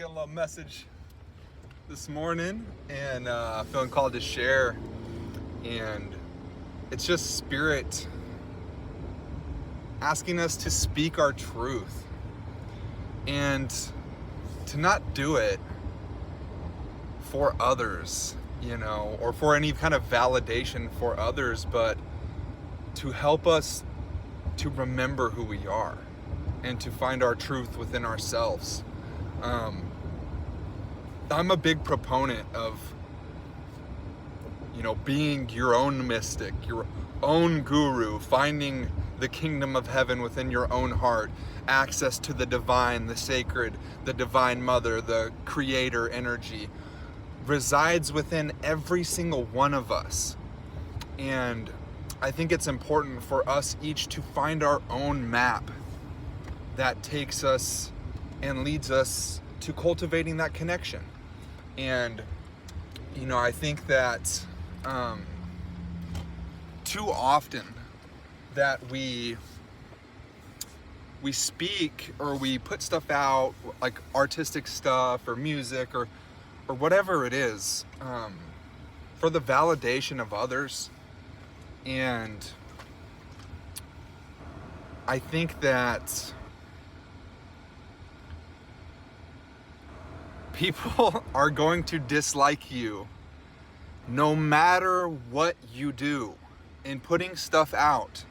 get a little message this morning and feeling called to share. And it's just Spirit asking us to speak our truth and to not do it for others, or for any kind of validation for others, but to help us to remember who we are and to find our truth within ourselves. I'm a big proponent of, being your own mystic, your own guru, finding the kingdom of heaven within your own heart, access to the divine, the sacred, the divine mother, the creator energy resides within every single one of us. And I think it's important for us each to find our own map that takes us and leads us to cultivating that connection. And, I think that too often that we speak or we put stuff out, like artistic stuff or music or whatever it is, for the validation of others. And I think that people are going to dislike you no matter what you do. And putting stuff out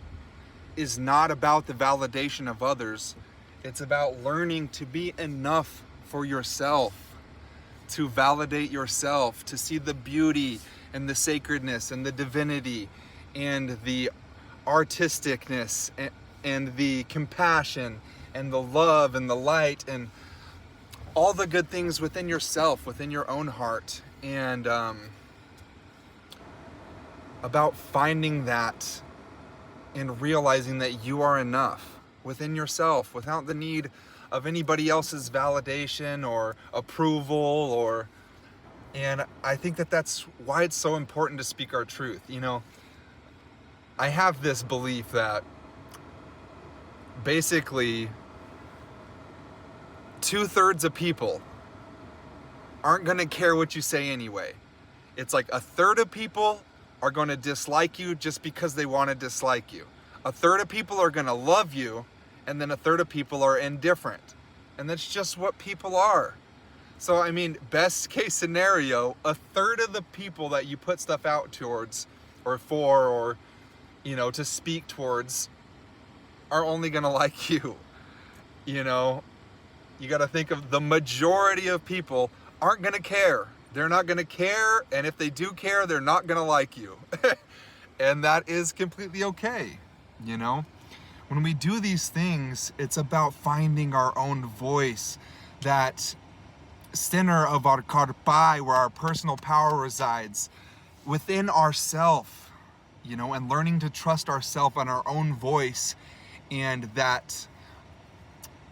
is not about the validation of others. It's about learning to be enough for yourself, to validate yourself, to see the beauty and the sacredness and the divinity and the artisticness and the compassion and the love and the light and all the good things within yourself, within your own heart. And about finding that and realizing that you are enough within yourself without the need of anybody else's validation or approval and I think that that's why it's so important to speak our truth. I have this belief that basically 2/3 of people aren't going to care what you say anyway. It's like 1/3 of people are going to dislike you just because they want to dislike you. 1/3 of people are going to love you, and then 1/3 of people are indifferent. And that's just what people are. So, best case scenario, 1/3 of the people that you put stuff out towards or for or, to speak towards are only going to like you. You got to think of the majority of people aren't going to care. They're not going to care. And if they do care, they're not going to like you. And that is completely okay. When we do these things, it's about finding our own voice, that center of our karpai, where our personal power resides within ourself, and learning to trust ourselves and our own voice, and that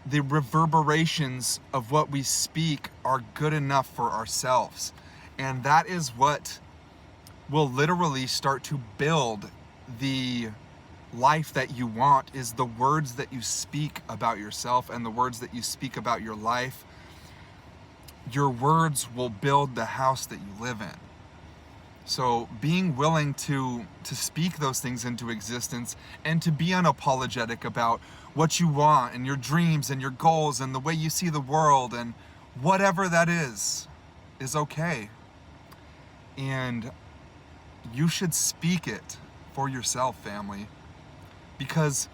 the reverberations of what we speak are good enough for ourselves. And that is what will literally start to build the life that you want, is the words that you speak about yourself and the words that you speak about your life. Your words will build the house that you live in. So being willing to speak those things into existence and to be unapologetic about what you want and your dreams and your goals and the way you see the world and whatever that is okay. And you should speak it for yourself, family. Because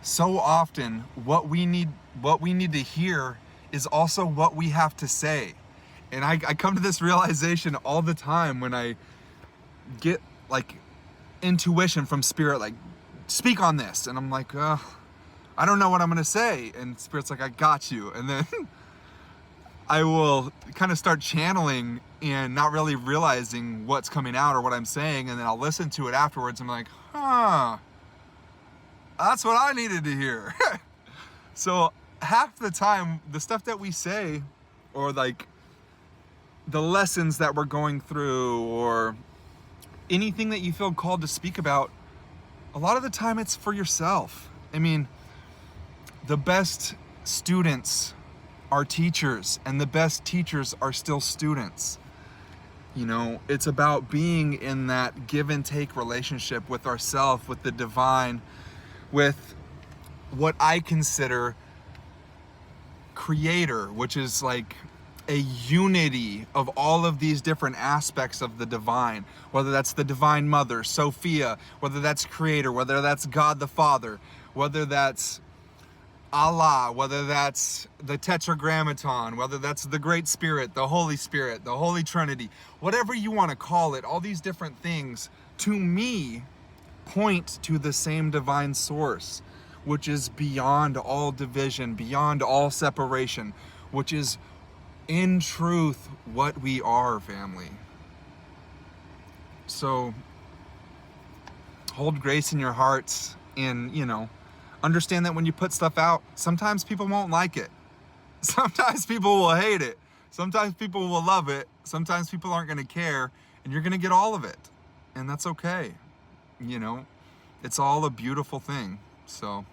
so often what we need to hear is also what we have to say. And I come to this realization all the time when I get like intuition from Spirit, like, speak on this. And I'm like, I don't know what I'm going to say. And Spirit's like, I got you. And then I will kind of start channeling and not really realizing what's coming out or what I'm saying. And then I'll listen to it afterwards. I'm like, that's what I needed to hear. So half the time, the stuff that we say, or like the lessons that we're going through, or anything that you feel called to speak about, a lot of the time it's for yourself. The best students are teachers, and the best teachers are still students. You know, it's about being in that give and take relationship with ourselves, with the divine, with what I consider creator, which is like a unity of all of these different aspects of the divine, whether that's the Divine Mother, Sophia, whether that's creator, whether that's God the Father, whether that's Allah, whether that's the Tetragrammaton, whether that's the Great Spirit, the Holy Spirit, the Holy Trinity, whatever you want to call it, all these different things, to me, point to the same divine source, which is beyond all division, beyond all separation, which is in truth what we are, family. So hold grace in your hearts, and, you know, understand that when you put stuff out, sometimes people won't like it. Sometimes people will hate it. Sometimes people will love it. Sometimes people aren't going to care, and you're going to get all of it. And that's okay. You know, it's all a beautiful thing. So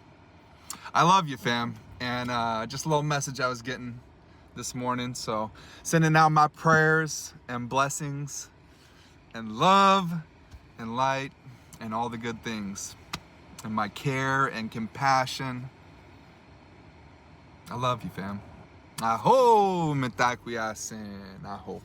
I love you, fam. And just a little message I was getting this morning. So sending out my prayers and blessings and love and light and all the good things, and my care and compassion. I love you, fam. Aho, mitakuyasen. Aho.